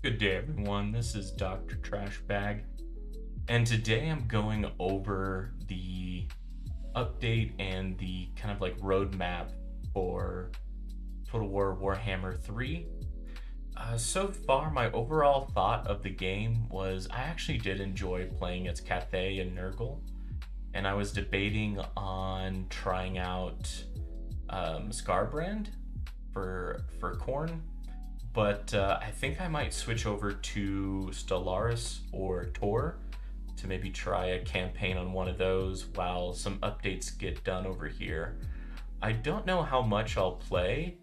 Good day, everyone. This is Dr. Trashbag, and today I'm going over the update and the kind of like roadmap for Total War Warhammer 3. So far, my overall thought of the game was I actually did enjoy playing as Cathay and Nurgle, and I was debating on trying out Scarbrand for Khorne, but I think I might switch over to Stellaris or Tor to maybe try a campaign on one of those while some updates get done over here. I don't know how much I'll play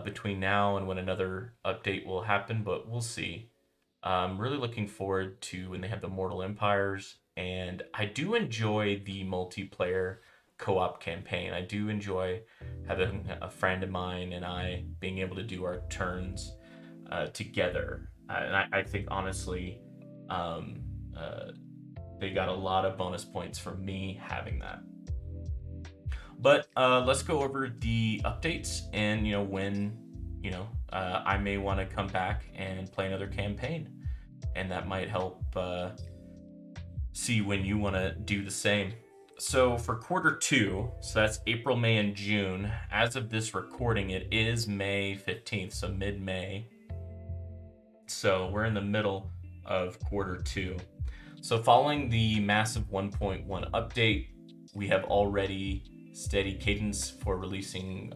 between now and when another update will happen, but we'll see. I'm really looking forward to when they have the Immortal Empires, and I do enjoy the multiplayer co-op campaign. I do enjoy having a friend of mine and I being able to do our turns together. And I think honestly, um, uh, they got a lot of bonus points from me having that. But let's go over the updates and when I may want to come back and play another campaign, and that might help see when you want to do the same. So for quarter 2, so that's April, May, and June. As of this recording, it is May 15th, so mid-May. So we're in the middle of quarter 2. So following the massive 1.1 update, we have already steady cadence for releasing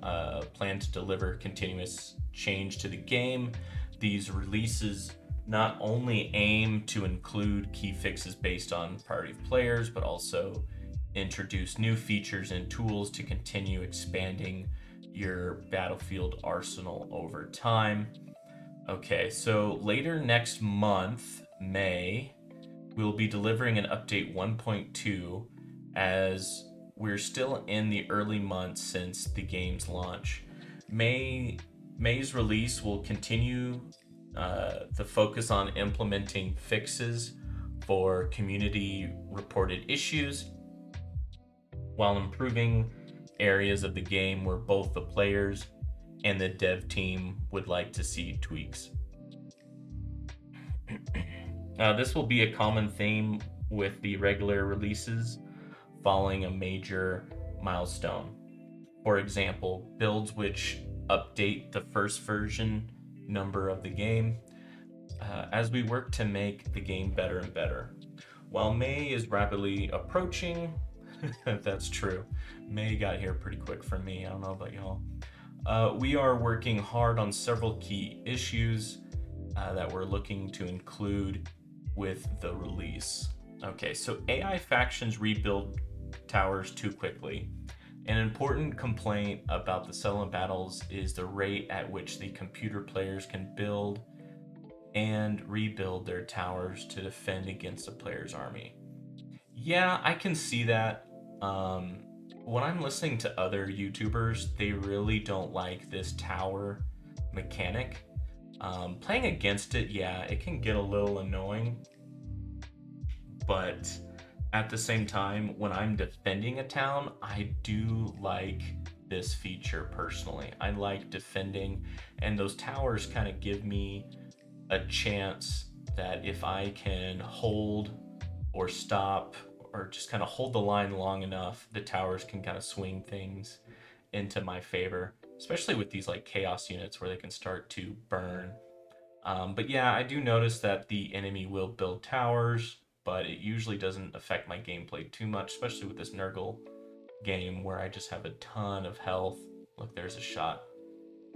plan to deliver continuous change to the game. These releases not only aim to include key fixes based on priority of players, but also introduce new features and tools to continue expanding your battlefield arsenal over time. Okay, so later next month, May, we'll be delivering an update 1.2, as we're still in the early months since the game's launch. May's release will continue the focus on implementing fixes for community reported issues, while improving areas of the game where both the players and the dev team would like to see tweaks. This will be a common theme with the regular releases following a major milestone. For example, builds which update the first version number of the game, as we work to make the game better and better. While May is rapidly approaching, that's true. May got here pretty quick for me. I don't know about y'all. We are working hard on several key issues that we're looking to include with the release. Okay, so AI factions rebuild towers too quickly. An important complaint about the settlement battles is the rate at which the computer players can build and rebuild their towers to defend against the player's army. Yeah, I can see that. When I'm listening to other YouTubers, they really don't like this tower mechanic. Playing against it, yeah, it can get a little annoying, but at the same time, when I'm defending a town, I do like this feature personally. I like defending, and those towers kind of give me a chance that if I can hold or stop or just kind of hold the line long enough, the towers can kind of swing things into my favor, especially with these like chaos units where they can start to burn. But yeah, I do notice that the enemy will build towers, but it usually doesn't affect my gameplay too much, especially with this Nurgle game where I just have a ton of health. Look, there's a shot.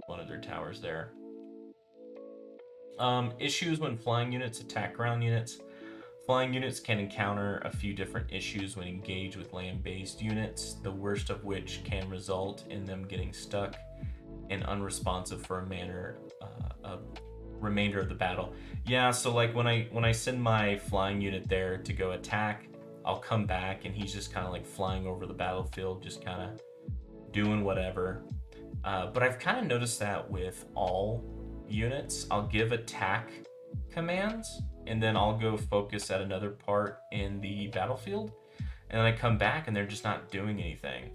One of their towers there. Issues when flying units attack ground units. Flying units can encounter a few different issues when engaged with land-based units, the worst of which can result in them getting stuck and unresponsive for a remainder of the battle. Yeah, so like when I send my flying unit there to go attack, I'll come back and he's just kind of like flying over the battlefield, just kind of doing whatever. But I've kind of noticed that with all units, I'll give attack commands and then I'll go focus at another part in the battlefield, and then I come back and they're just not doing anything.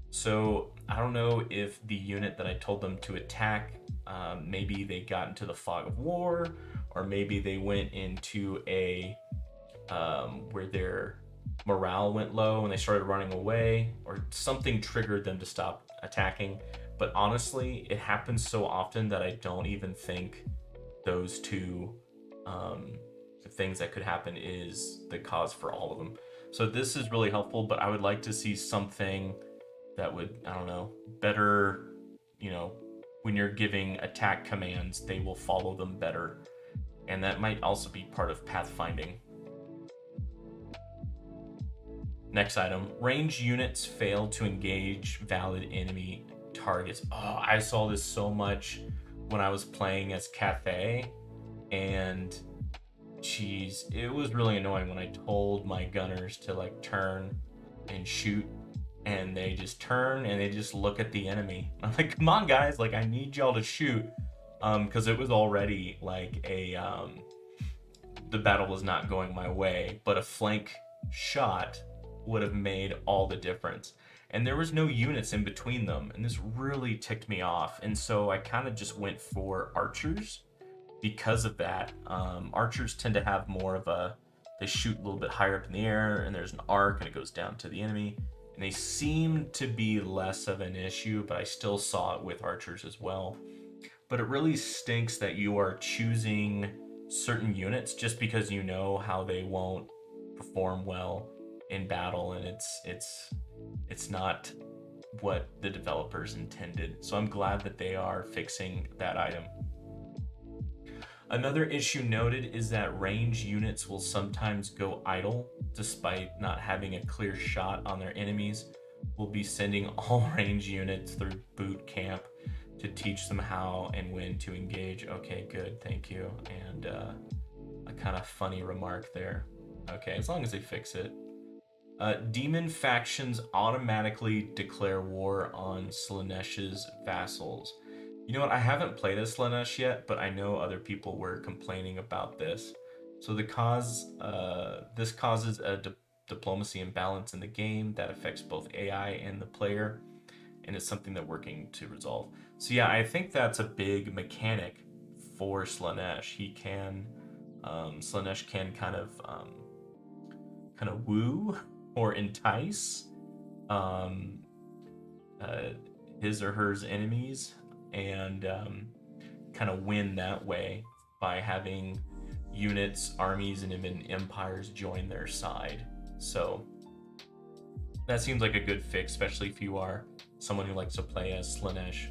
So I don't know if the unit that I told them to attack, maybe they got into the fog of war, or maybe they went into a where their morale went low and they started running away, or something triggered them to stop attacking. But honestly, it happens so often that I don't even think those two um, things that could happen is the cause for all of them. So this is really helpful, but I would like to see something that would, I don't know, better, you know, when you're giving attack commands, they will follow them better. And that might also be part of pathfinding. Next item, range units fail to engage valid enemy targets. Oh, I saw this so much when I was playing as Cathay, and geez, it was really annoying when I told my gunners to like turn and shoot, and they just turn and they just look at the enemy. I'm like, come on guys, like I need y'all to shoot, because it was already like the battle was not going my way, but a flank shot would have made all the difference. And there was no units in between them, and this really ticked me off. And so I kind of just went for archers because of that. Archers tend to have more of they shoot a little bit higher up in the air, and there's an arc and it goes down to the enemy. And they seem to be less of an issue, but I still saw it with archers as well. But it really stinks that you are choosing certain units just because you know how they won't perform well in battle, and it's not what the developers intended. So I'm glad that they are fixing that item. Another issue noted is that range units will sometimes go idle despite not having a clear shot on their enemies. We'll be sending all range units through boot camp to teach them how and when to engage. Okay, good, thank you. And a kind of funny remark there. Okay, as long as they fix it. Demon factions automatically declare war on Slaaneish's vassals. You know what? I haven't played as Slaanesh yet, but I know other people were complaining about this. So this causes a diplomacy imbalance in the game that affects both AI and the player, and it's something they're working to resolve. So yeah, I think that's a big mechanic for Slaanesh. Slaanesh can kind of woo or entice his or her enemies, and kind of win that way by having units, armies, and even empires join their side. So that seems like a good fix, especially if you are someone who likes to play as Slaanesh.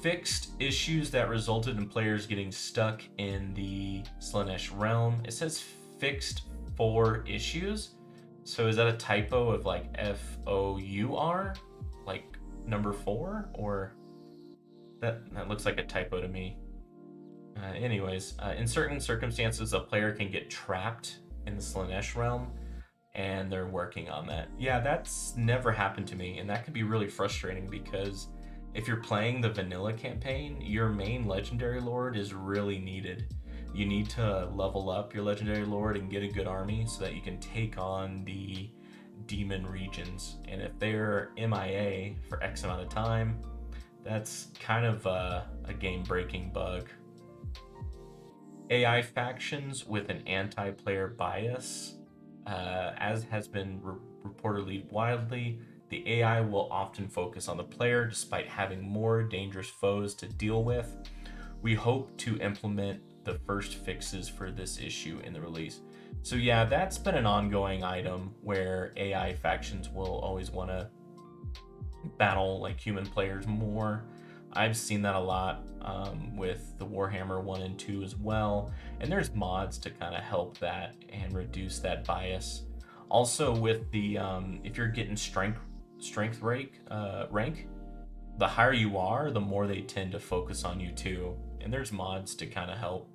Fixed issues that resulted in players getting stuck in the Slaanesh realm. It says fixed 4 issues. So is that a typo of like FOUR? Like number 4? Or that looks like a typo to me. Anyways, in certain circumstances, a player can get trapped in the Slaanesh realm, and they're working on that. Yeah, that's never happened to me, and that can be really frustrating because if you're playing the vanilla campaign, your main legendary lord is really needed. You need to level up your legendary lord and get a good army so that you can take on the demon regions. And if they're MIA for X amount of time, that's kind of a game-breaking bug. AI factions with an anti-player bias, as has been reportedly widely, the AI will often focus on the player despite having more dangerous foes to deal with. We hope to implement the first fixes for this issue in the release. So yeah, that's been an ongoing item where AI factions will always want to battle like human players more. I've seen that a lot with the WarHammer 1 and 2 as well, and there's mods to kind of help that and reduce that bias. Also with the if you're getting strength rank, the higher you are, the more they tend to focus on you too, and there's mods to kind of help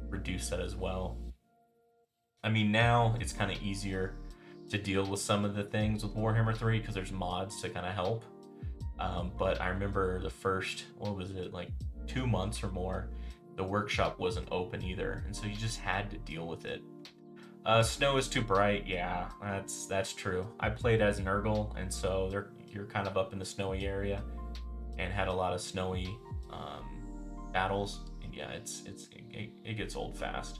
reduce that as well. I mean, now it's kind of easier to deal with some of the things with Warhammer 3 because there's mods to kind of help. But I remember the first, what was it, like 2 months or more, the workshop wasn't open either, and so you just had to deal with it. Snow is too bright. Yeah, that's true. I played as an Nurgle, and so you're kind of up in the snowy area and had a lot of snowy battles. And yeah, it gets old fast.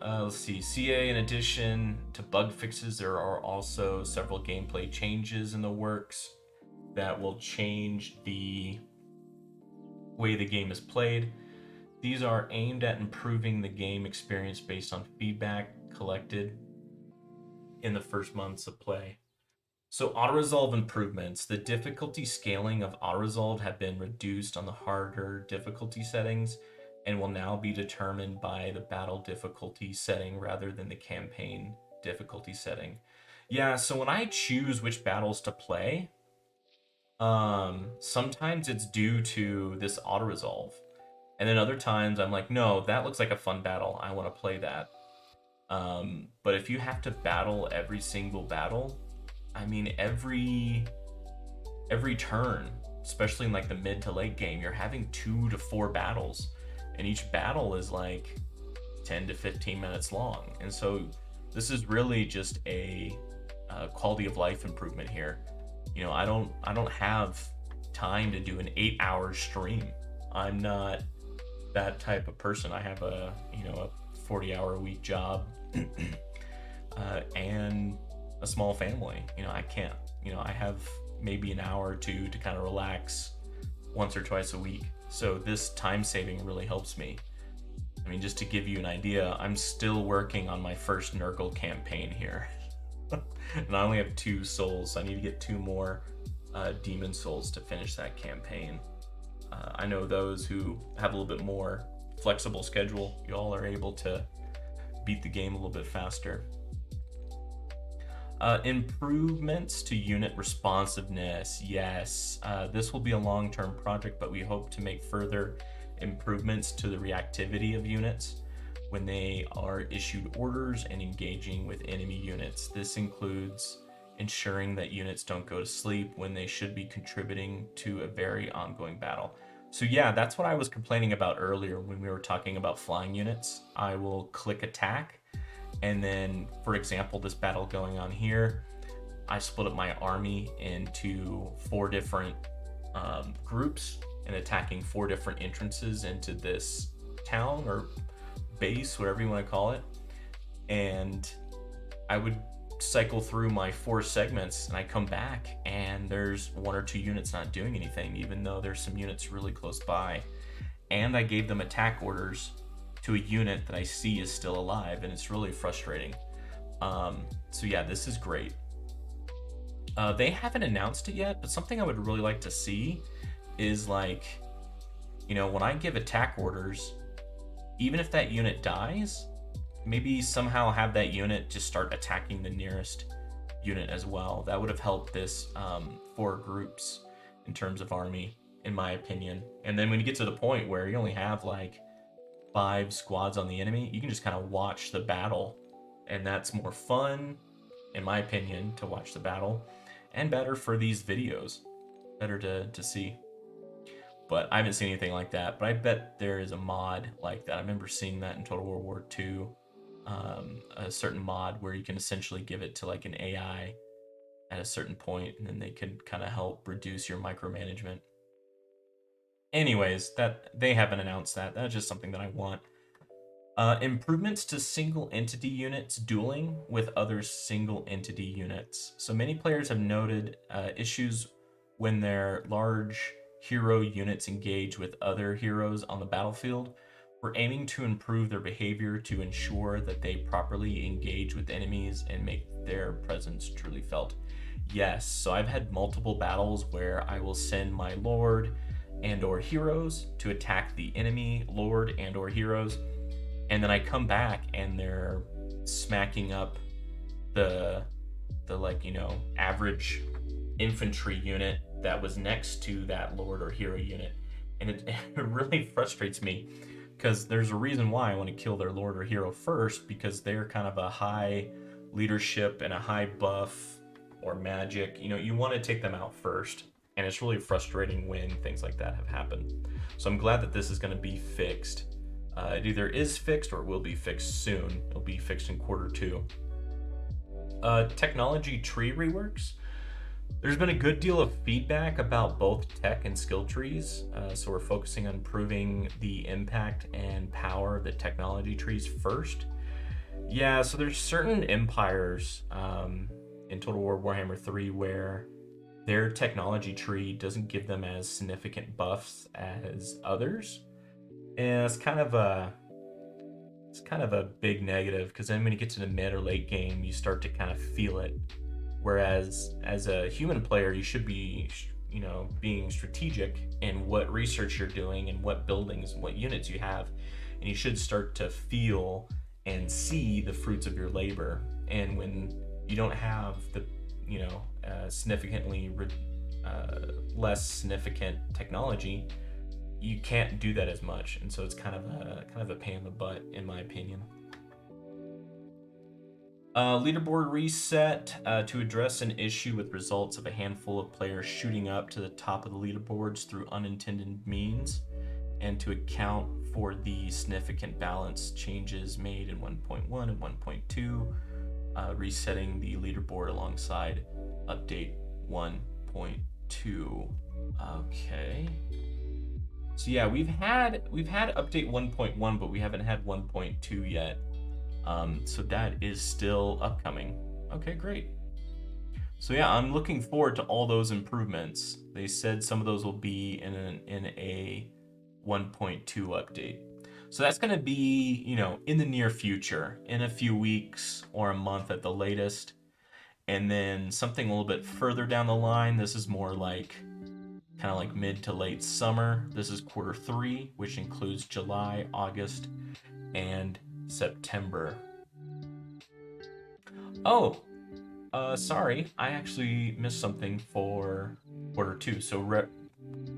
Let's see, CA. In addition to bug fixes, there are also several gameplay changes in the works that will change the way the game is played. These are aimed at improving the game experience based on feedback collected in the first months of play. So auto-resolve improvements. The difficulty scaling of auto-resolve have been reduced on the harder difficulty settings and will now be determined by the battle difficulty setting rather than the campaign difficulty setting. Yeah, so when I choose which battles to play, sometimes it's due to this auto-resolve. And then other times I'm like, no, that looks like a fun battle. I want to play that. But if you have to battle every single battle, I mean, every turn, especially in like the mid to late game, you're having 2 to 4 battles, and each battle is like 10 to 15 minutes long. And so this is really just a quality of life improvement here. You know, I don't have time to do an 8-hour stream. I'm not that type of person. I have a 40-hour a week job and a small family. You know, I can't. You know, I have maybe an hour or two to kind of relax once or twice a week. So this time saving really helps me. I mean, just to give you an idea, I'm still working on my first Nurgle campaign here. And I only have 2 souls, so I need to get 2 more demon souls to finish that campaign. I know those who have a little bit more flexible schedule, y'all are able to beat the game a little bit faster. Improvements to unit responsiveness. Yes, this will be a long-term project, but we hope to make further improvements to the reactivity of units when they are issued orders and engaging with enemy units. This includes ensuring that units don't go to sleep when they should be contributing to a very ongoing battle. So yeah, that's what I was complaining about earlier when we were talking about flying units. I will click attack, and then, for example, this battle going on here, I split up my army into 4 different groups and attacking 4 different entrances into this town or base, whatever you want to call it. And I would cycle through my 4 segments, and I come back and there's 1 or 2 units not doing anything, even though there's some units really close by. And I gave them attack orders to a unit that I see is still alive, and it's really frustrating. So yeah, this is great. They haven't announced it yet, but something I would really like to see is, like, you know, when I give attack orders, even if that unit dies, maybe somehow have that unit just start attacking the nearest unit as well. That would have helped this 4 groups in terms of army, in my opinion. And then when you get to the point where you only have like 5 squads on the enemy, you can just kind of watch the battle, and that's more fun, in my opinion, to watch the battle, and better for these videos, better to see. But I haven't seen anything like that, but I bet there is a mod like that. I remember seeing that in Total War War 2, a certain mod where you can essentially give it to like an AI at a certain point, and then they could kind of help reduce your micromanagement. Anyways, that they haven't announced that. That's just something that I want. Improvements to single entity units dueling with other single entity units. So many players have noted issues when their large hero units engage with other heroes on the battlefield. We're aiming to improve their behavior to ensure that they properly engage with enemies and make their presence truly felt. Yes, so I've had multiple battles where I will send my lord and or heroes to attack the enemy lord and or heroes, and then I come back and they're smacking up the like, you know, average infantry unit that was next to that lord or hero unit. And it really frustrates me, because there's a reason why I want to kill their lord or hero first, because they're kind of a high leadership and a high buff or magic. You know, you want to take them out first, and it's really frustrating when things like that have happened. So I'm glad that this is going to be fixed. It either is fixed or it will be fixed soon. It'll be fixed in quarter 2. Technology tree reworks. There's been a good deal of feedback about both tech and skill trees, so we're focusing on improving the impact and power of the technology trees first. Yeah, so there's certain empires in Total War Warhammer 3 where their technology tree doesn't give them as significant buffs as others. And it's kind of a big negative, because then when you get to the mid or late game, you start to kind of feel it. Whereas as a human player, you should be, being strategic in what research you're doing and what buildings and what units you have, and you should start to feel and see the fruits of your labor. And when you don't have the, significantly less significant technology, you can't do that as much, and so it's kind of a pain in the butt, in my opinion. Leaderboard reset to address an issue with results of a handful of players shooting up to the top of the leaderboards through unintended means, and to account for the significant balance changes made in 1.1 and 1.2, resetting the leaderboard alongside update 1.2. Okay. So yeah, we've had update 1.1, but we haven't had 1.2 yet. So that is still upcoming. Okay, great. So yeah, I'm looking forward to all those improvements. They said some of those will be in a 1.2 update. So that's going to be, in the near future, in a few weeks or a month at the latest. And then something a little bit further down the line, this is more like kind of like mid to late summer. This is quarter 3, which includes July, August, and September. Oh, sorry, I actually missed something for quarter 2. So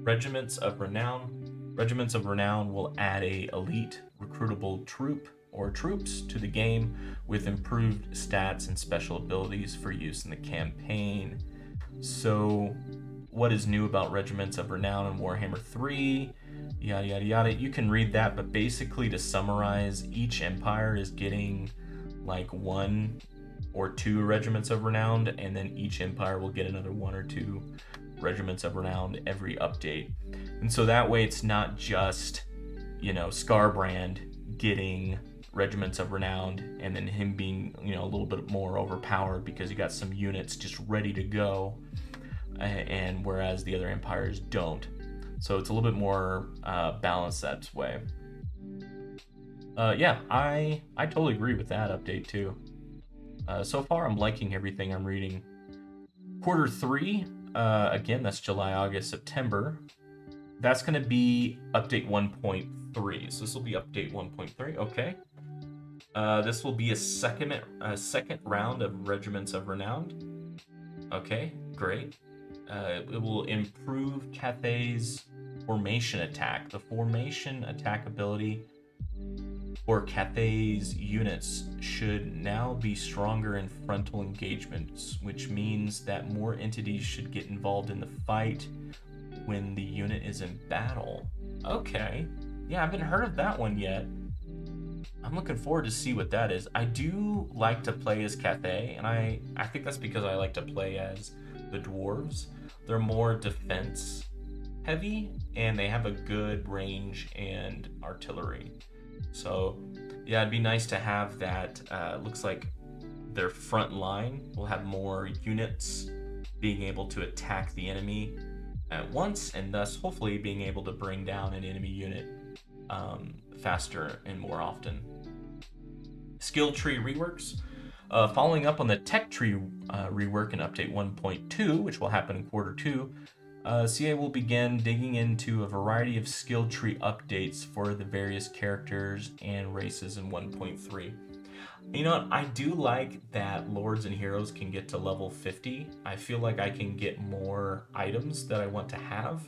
Regiments of Renown. Regiments of Renown will add a elite recruitable troop or troops to the game with improved stats and special abilities for use in the campaign. So what is new about Regiments of Renown and Warhammer 3? Yada yada yada. You can read that, but basically, to summarize, each empire is getting like 1 or 2 Regiments of Renowned, and then each empire will get another 1 or 2 Regiments of Renowned every update. And so that way it's not just, Scarbrand getting Regiments of Renowned and then him being, a little bit more overpowered because you got some units just ready to go, and whereas the other empires don't. So it's a little bit more balanced that way. Yeah, I totally agree with that update too. So far, I'm liking everything I'm reading. Quarter 3, again, that's July, August, September. That's going to be update 1.3. So this will be update 1.3. Okay. This will be a second round of Regiments of Renowned. Okay, great. It will improve Cathay's formation attack. The formation attack ability for Cathay's units should now be stronger in frontal engagements, which means that more entities should get involved in the fight when the unit is in battle. Okay. Yeah, I haven't heard of that one yet. I'm looking forward to see what that is. I do like to play as Cathay, and I think that's because I like to play as the dwarves. They're more defense heavy, and they have a good range and artillery. So yeah, it'd be nice to have that. Looks like their front line will have more units being able to attack the enemy at once, and thus hopefully being able to bring down an enemy unit faster and more often. Skill tree reworks. Following up on the tech tree rework in update 1.2, which will happen in quarter 2, CA will begin digging into a variety of skill tree updates for the various characters and races in 1.3. You know what? I do like that lords and heroes can get to level 50. I feel like I can get more items that I want to have,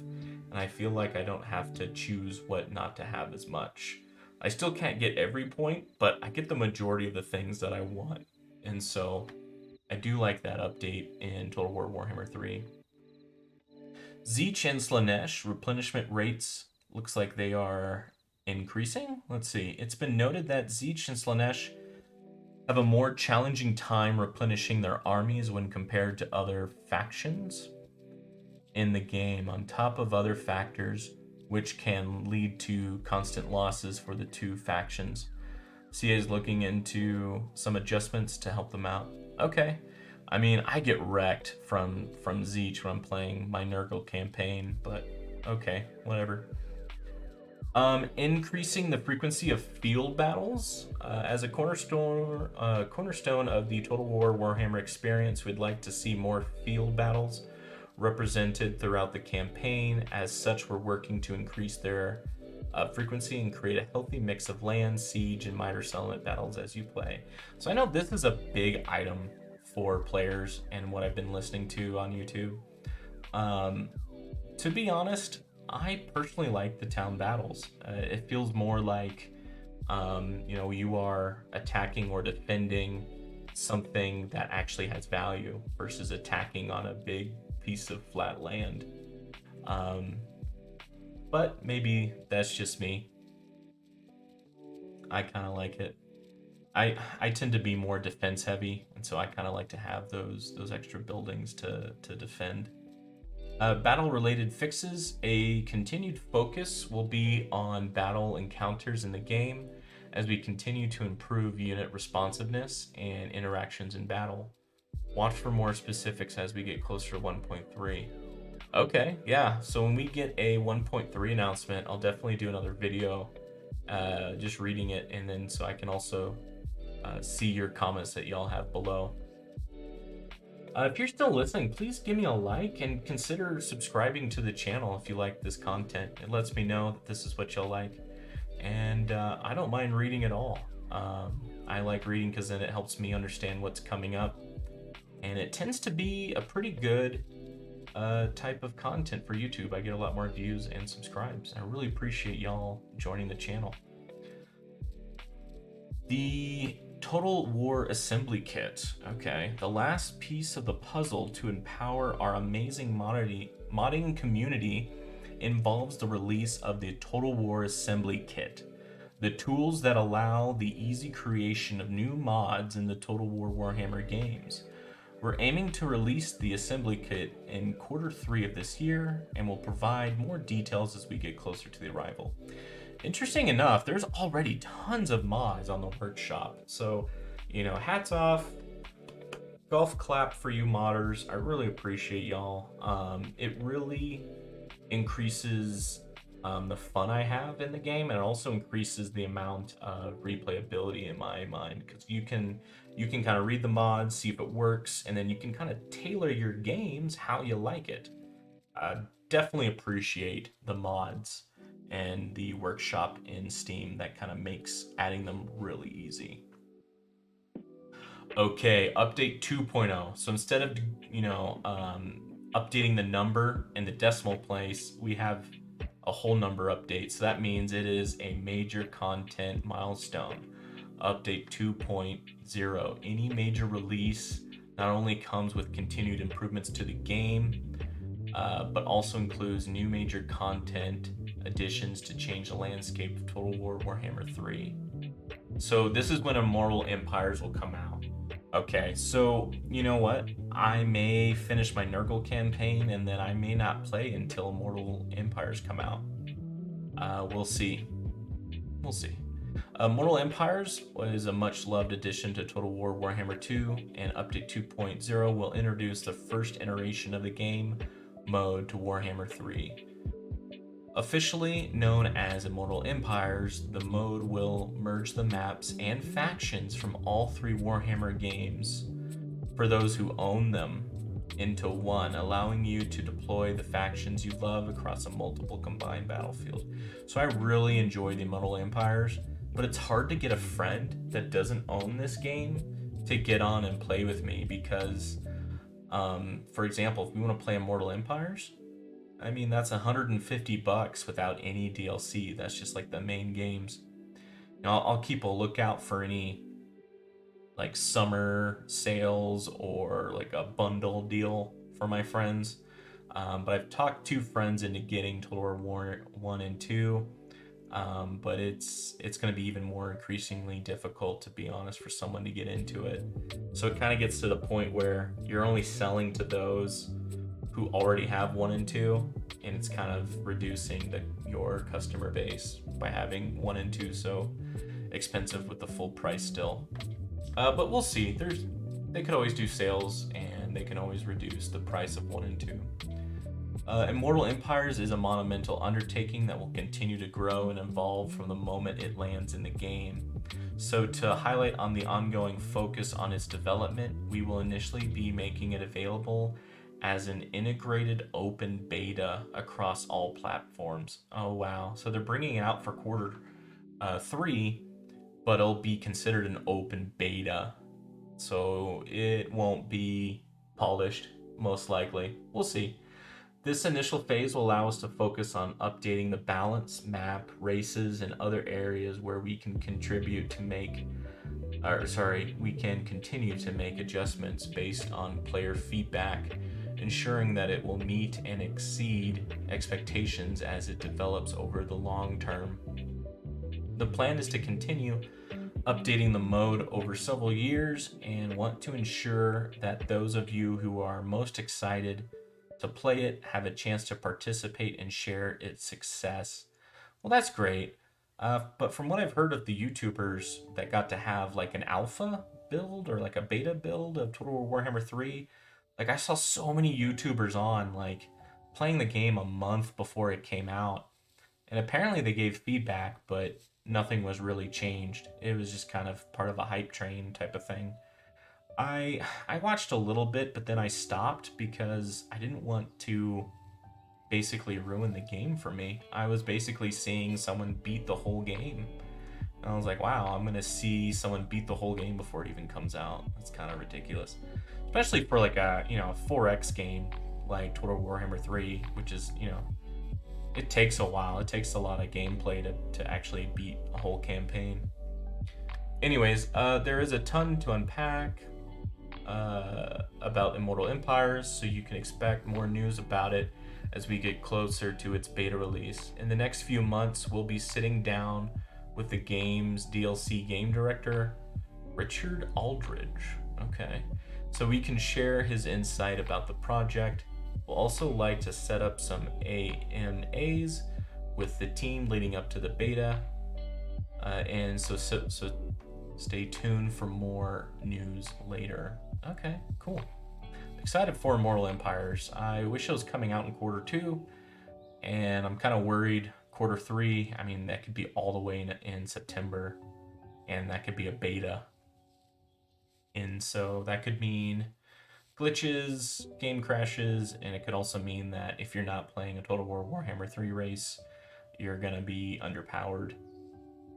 and I feel like I don't have to choose what not to have as much. I still can't get every point, but I get the majority of the things that I want. And so I do like that update in Total War Warhammer 3. Zeech and Slaanesh replenishment rates looks like they are increasing. Let's see. It's been noted that Zeech and Slaanesh have a more challenging time replenishing their armies when compared to other factions in the game, on top of other factors which can lead to constant losses for the two factions. CA is looking into some adjustments to help them out. Okay. I mean, I get wrecked from Zeech when I'm playing my Nurgle campaign, but okay, whatever. Increasing the frequency of field battles as a cornerstone of the Total War Warhammer experience. We'd like to see more field battles represented throughout the campaign. As such, we're working to increase their frequency and create a healthy mix of land, siege, and minor settlement battles as you play. So I know this is a big item for players and what I've been listening to on YouTube. To be honest, I personally like the town battles. It feels more like, you are attacking or defending something that actually has value versus attacking on a big piece of flat land. But maybe that's just me. I kind of like it. I tend to be more defense heavy, and so I kind of like to have those extra buildings to defend. Battle-related fixes. A continued focus will be on battle encounters in the game as we continue to improve unit responsiveness and interactions in battle. Watch for more specifics as we get closer to 1.3. Okay, yeah, so when we get a 1.3 announcement, I'll definitely do another video just reading it, and then so I can also see your comments that y'all have below. If you're still listening, please give me a like and consider subscribing to the channel if you like this content. It lets me know that this is what y'all like, and I don't mind reading at all. I like reading because then it helps me understand what's coming up, and it tends to be a pretty good type of content for YouTube. I get a lot more views and subscribes. I really appreciate y'all joining the channel. The Total War Assembly Kit. Okay, the last piece of the puzzle to empower our amazing modding community involves the release of the Total War Assembly Kit. The tools that allow the easy creation of new mods in the Total War Warhammer games. We're aiming to release the assembly kit in Q3 of this year, and will provide more details as we get closer to the arrival. Interesting enough, there's already tons of mods on the workshop. So, hats off, golf clap for you modders. I really appreciate y'all. It really increases the fun I have in the game, and it also increases the amount of replayability in my mind, because you can kind of read the mods, see if it works, and then you can kind of tailor your games how you like it. Definitely appreciate the mods and the workshop in Steam. That kind of makes adding them really easy. Okay, update 2.0. So instead of updating the number in the decimal place, we have a whole number update. So that means it is a major content milestone. Update 2.0. Any major release not only comes with continued improvements to the game, but also includes new major content additions to change the landscape of Total War Warhammer 3. So this is when Immortal Empires will come out. Okay, so you know what? I may finish my Nurgle campaign, and then I may not play until Immortal Empires come out. We'll see. We'll see. Immortal Empires was a much-loved addition to Total War Warhammer 2, and Update 2.0 will introduce the first iteration of the game mode to Warhammer 3. Officially known as Immortal Empires, the mode will merge the maps and factions from all three Warhammer games, for those who own them, into one, allowing you to deploy the factions you love across a multiple combined battlefield. So I really enjoy the Immortal Empires, but it's hard to get a friend that doesn't own this game to get on and play with me, because, for example, if we want to play Immortal Empires, I mean, that's $150 without any DLC. That's just like the main games. I'll keep a lookout for any like summer sales or like a bundle deal for my friends. But I've talked 2 friends into getting Total War 1 and 2. but it's going to be even more increasingly difficult, to be honest, for someone to get into it. So it kind of gets to the point where you're only selling to those who already have 1 and 2, and it's kind of reducing your customer base by having 1 and 2 so expensive with the full price still. But we'll see. They could always do sales, and they can always reduce the price of 1 and 2. Immortal Empires is a monumental undertaking that will continue to grow and evolve from the moment it lands in the game. So to highlight on the ongoing focus on its development, we will initially be making it available as an integrated open beta across all platforms. Oh wow. So they're bringing it out for quarter 3, but it'll be considered an open beta. So it won't be polished, most likely. We'll see. This initial phase will allow us to focus on updating the balance, map, races, and other areas where we can continue to make adjustments based on player feedback, ensuring that it will meet and exceed expectations as it develops over the long term. The plan is to continue updating the mode over several years and want to ensure that those of you who are most excited to play it have a chance to participate and share its success. Well, that's great. But from what I've heard of the YouTubers that got to have like an alpha build or like a beta build of Total War Warhammer 3, like I saw so many YouTubers on like playing the game a month before it came out. And apparently they gave feedback, but nothing was really changed. It was just kind of part of a hype train type of thing. I watched a little bit, but then I stopped because I didn't want to basically ruin the game for me. I was basically seeing someone beat the whole game. And I was like, wow, I'm gonna see someone beat the whole game before it even comes out. That's kind of ridiculous. Especially for like a 4X game like Total Warhammer 3, which is, it takes a while. It takes a lot of gameplay to actually beat a whole campaign. Anyways, there is a ton to unpack about Immortal Empires, so you can expect more news about it as we get closer to its beta release. In the next few months, we'll be sitting down with the game's DLC game director, Richard Aldridge. Okay, so we can share his insight about the project. We'll also like to set up some AMAs with the team leading up to the beta, and so stay tuned for more news later. Okay, cool. Excited for Immortal Empires. I wish it was coming out in quarter 2, and I'm kind of worried quarter 3. I mean, that could be all the way in September, and that could be a beta. And so that could mean glitches, game crashes, and it could also mean that if you're not playing a Total War Warhammer 3 race, you're going to be underpowered.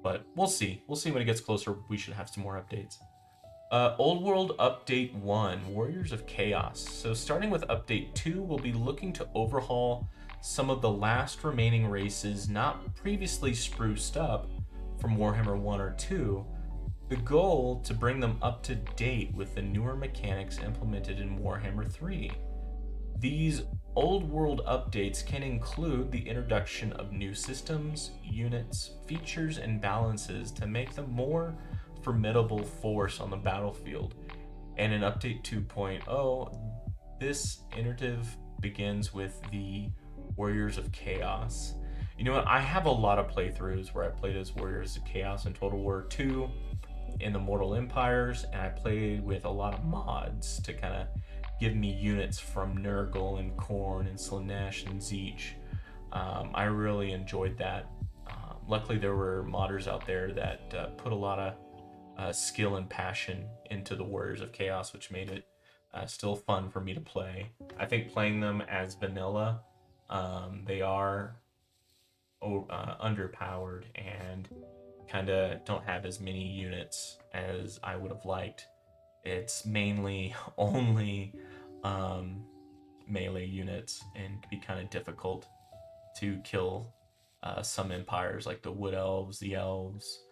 But we'll see. We'll see when it gets closer. We should have some more updates. Old World Update 1, Warriors of Chaos. So starting with Update 2, we'll be looking to overhaul some of the last remaining races not previously spruced up from Warhammer 1 or 2. The goal to bring them up to date with the newer mechanics implemented in Warhammer 3. These Old World updates can include the introduction of new systems, units, features, and balances to make them more formidable force on the battlefield. And in Update 2.0, this iterative begins with the Warriors of Chaos. You know what? I have a lot of playthroughs where I played as Warriors of Chaos in Total War 2, in the Immortal Empires, and I played with a lot of mods to kind of give me units from Nurgle and Khorne and Slaanesh and Tzeentch. I really enjoyed that. Luckily, there were modders out there that put a lot of skill and passion into the Warriors of Chaos, which made it still fun for me to play. I think playing them as vanilla, they are underpowered and kind of don't have as many units as I would have liked. It's mainly only melee units and can be kind of difficult to kill some empires like the Wood Elves, the Elves,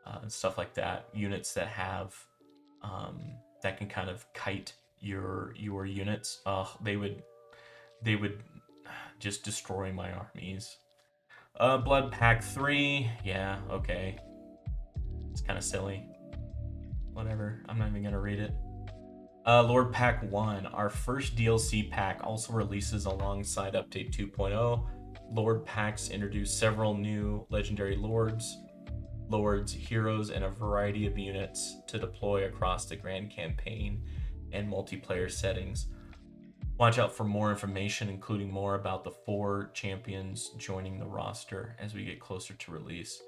and stuff like that. Units that have that can kind of kite your units. They would just destroy my armies. Blood Pack 3. Yeah, okay. It's kind of silly. Whatever. I'm not even going to read it. Lord Pack 1. Our first DLC pack also releases alongside Update 2.0. Lord Packs introduce several new legendary lords, heroes, and a variety of units to deploy across the grand campaign and multiplayer settings. Watch out for more information, including more about the 4 champions joining the roster as we get closer to release.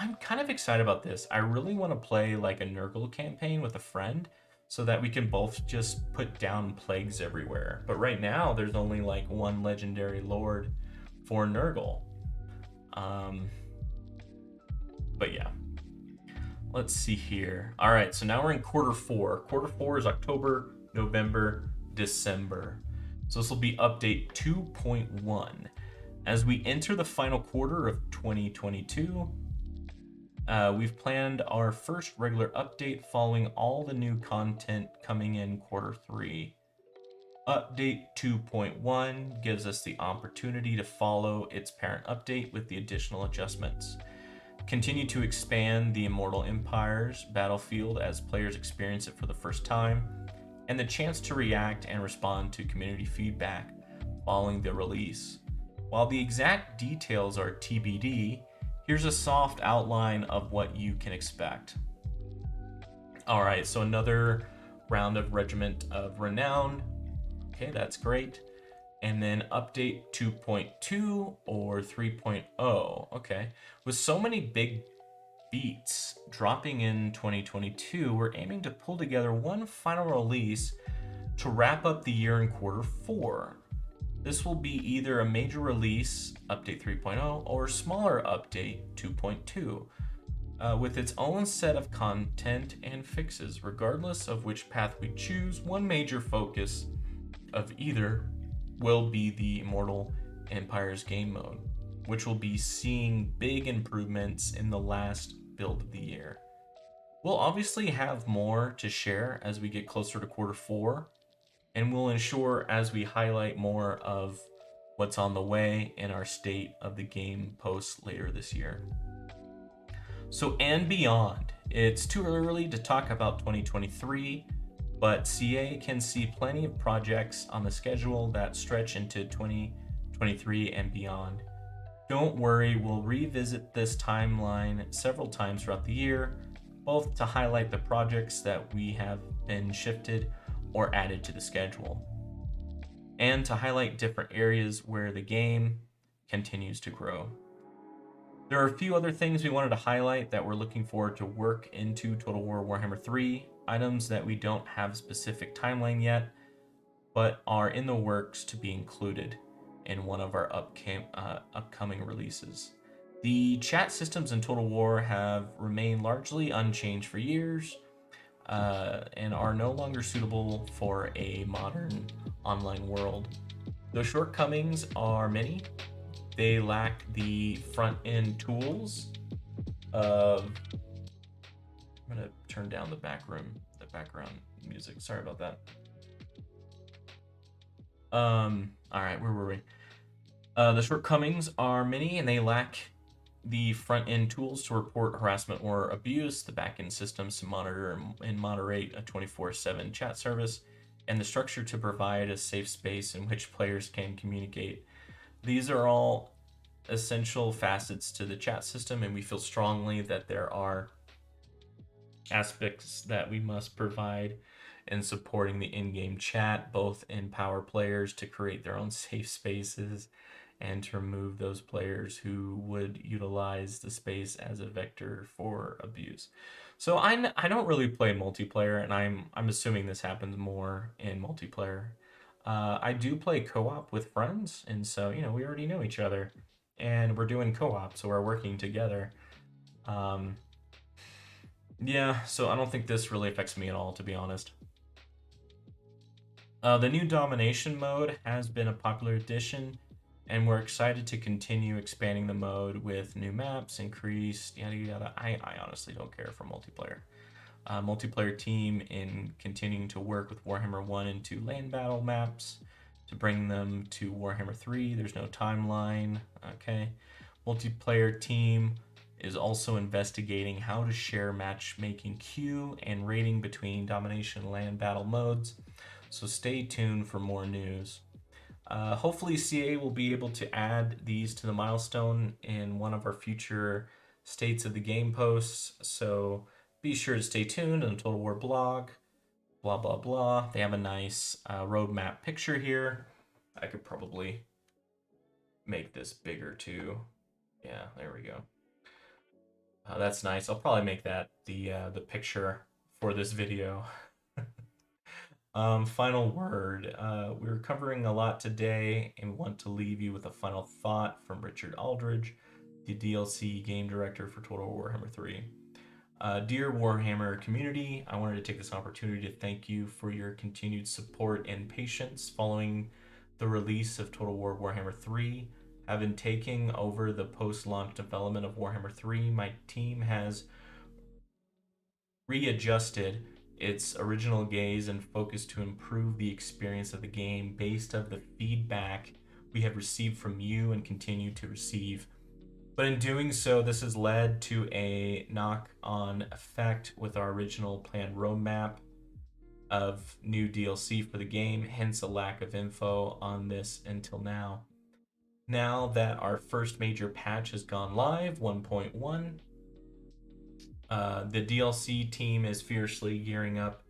I'm kind of excited about this. I really want to play like a Nurgle campaign with a friend so that we can both just put down plagues everywhere. But right now, there's only like one legendary lord for Nurgle. But yeah. Let's see here. All right, so now we're in quarter 4. Quarter 4 is October, November, December. So this will be update 2.1. As we enter the final quarter of 2022, we've planned our first regular update following all the new content coming in quarter 3. Update 2.1 gives us the opportunity to follow its parent update with the additional adjustments. Continue to expand the Immortal Empires battlefield as players experience it for the first time, and the chance to react and respond to community feedback following the release. While the exact details are TBD, here's a soft outline of what you can expect. All right, so another round of Regiment of Renown. Okay, that's great. And then update 2.2 or 3.0. Okay, with so many big beats dropping in 2022, we're aiming to pull together one final release to wrap up the year in quarter 4. This will be either a major release, update 3.0, or a smaller update 2.2, with its own set of content and fixes. Regardless of which path we choose, one major focus of either will be the Immortal Empires game mode, which will be seeing big improvements in the last build of the year. We'll obviously have more to share as we get closer to quarter 4, and we'll ensure as we highlight more of what's on the way in our state of the game posts later this year. So, and beyond, it's too early to talk about 2023, but CA can see plenty of projects on the schedule that stretch into 2023 and beyond. Don't worry, we'll revisit this timeline several times throughout the year, both to highlight the projects that we have been shifted or added to the schedule, and to highlight different areas where the game continues to grow. There are a few other things we wanted to highlight that we're looking forward to work into Total War Warhammer 3, items that we don't have a specific timeline yet, but are in the works to be included in one of our upcoming releases. The chat systems in Total War have remained largely unchanged for years, and are no longer suitable for a modern online world. The shortcomings are many. They lack the front-end tools of... I'm gonna turn down the background music. Sorry about that. All right, where were we? The shortcomings are many, and they lack the front-end tools to report harassment or abuse, the back-end systems to monitor and moderate a 24/7 chat service, and the structure to provide a safe space in which players can communicate. These are all essential facets to the chat system, and we feel strongly that there are aspects that we must provide in supporting the in-game chat, both empower players to create their own safe spaces and to remove those players who would utilize the space as a vector for abuse. So I don't really play multiplayer, and I'm assuming this happens more in multiplayer. I do play co-op with friends, and so we already know each other, and we're doing co-op, so we're working together. Yeah, so I don't think this really affects me at all, to be honest. The new Domination Mode has been a popular addition, and we're excited to continue expanding the mode with new maps, increased yada yada. I honestly don't care for multiplayer. Multiplayer team in continuing to work with Warhammer 1 and 2 land battle maps to bring them to Warhammer 3. There's no timeline. Okay. Multiplayer team is also investigating how to share matchmaking queue and rating between domination and land battle modes. So stay tuned for more news. Hopefully, CA will be able to add these to the milestone in one of our future states of the game posts. So be sure to stay tuned on the Total War blog. Blah, blah, blah. They have a nice roadmap picture here. I could probably make this bigger too. Yeah, there we go. That's nice. I'll probably make that the picture for this video. Final word. We're covering a lot today and want to leave you with a final thought from Richard Aldridge, the DLC game director for Total Warhammer 3. Dear Warhammer community, I wanted to take this opportunity to thank you for your continued support and patience following the release of Total War Warhammer 3. Having taken over the post-launch development of Warhammer 3, my team has readjusted its original gaze and focus to improve the experience of the game based on the feedback we have received from you and continue to receive. But in doing so, this has led to a knock-on effect with our original planned roadmap of new DLC for the game, hence a lack of info on this until now. Now that our first major patch has gone live, 1.1, the DLC team is fiercely gearing up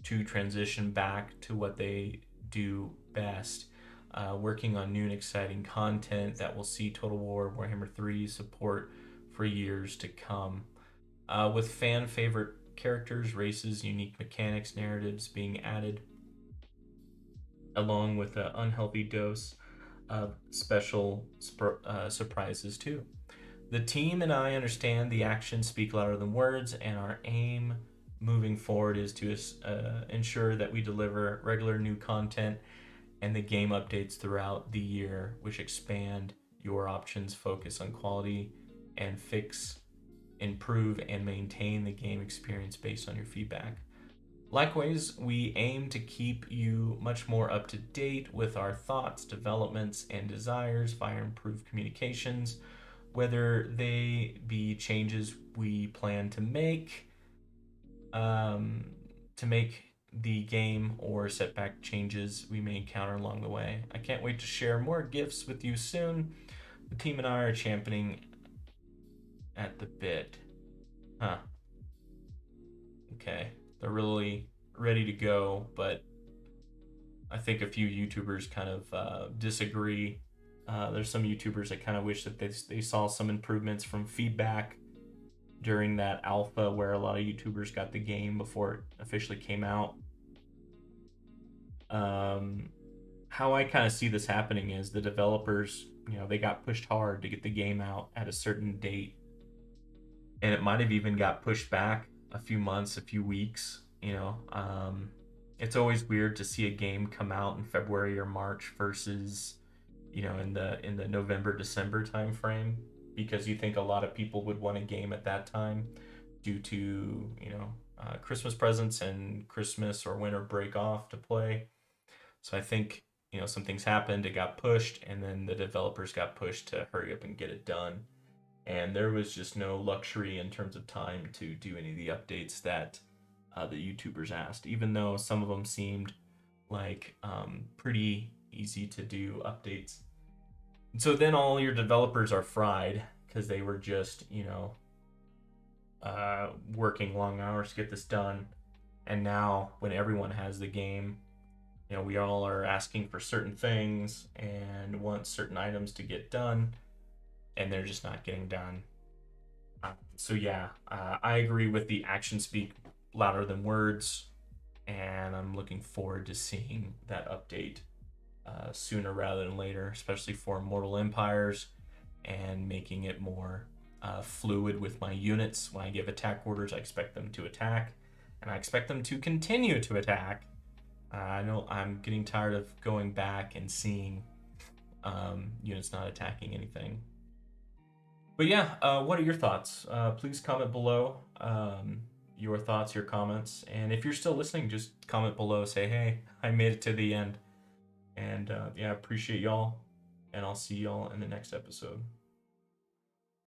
to transition back to what they do best, working on new and exciting content that will see Total War Warhammer 3 support for years to come. With fan favorite characters, races, unique mechanics, narratives being added, along with an unhealthy dose of special surprises too. The team and I understand the actions speak louder than words, and our aim moving forward is to ensure that we deliver regular new content and the game updates throughout the year, which expand your options, focus on quality, and fix, improve, and maintain the game experience based on your feedback. Likewise, we aim to keep you much more up to date with our thoughts, developments, and desires via improved communications, whether they be changes we plan to make the game or setback changes we may encounter along the way. I can't wait to share more gifts with you soon. The team and I are championing at the bit. Huh. Okay. They're really ready to go, but I think a few YouTubers kind of disagree. There's some YouTubers that kind of wish that they saw some improvements from feedback during that alpha where a lot of YouTubers got the game before it officially came out. How I kind of see this happening is the developers, they got pushed hard to get the game out at a certain date. And it might have even got pushed back a few months, a few weeks, It's always weird to see a game come out in February or March versus in the November, December timeframe, because you think a lot of people would want a game at that time due to Christmas presents and Christmas or winter break off to play. So I think some things happened, it got pushed, and then the developers got pushed to hurry up and get it done, and there was just no luxury in terms of time to do any of the updates that the YouTubers asked, even though some of them seemed like pretty easy to do updates. So then all your developers are fried because they were just, working long hours to get this done. And now when everyone has the game, we all are asking for certain things and want certain items to get done, and they're just not getting done. So yeah, I agree with the actions speak louder than words, and I'm looking forward to seeing that update sooner rather than later, especially for Immortal Empires, and making it more fluid with my units. When I give attack orders, I expect them to attack, and I expect them to continue to attack. I know I'm getting tired of going back and seeing units not attacking anything. But yeah, what are your thoughts? Please comment below your thoughts, your comments, and if you're still listening, just comment below, say, hey, I made it to the end. And yeah, appreciate y'all, and I'll see y'all in the next episode.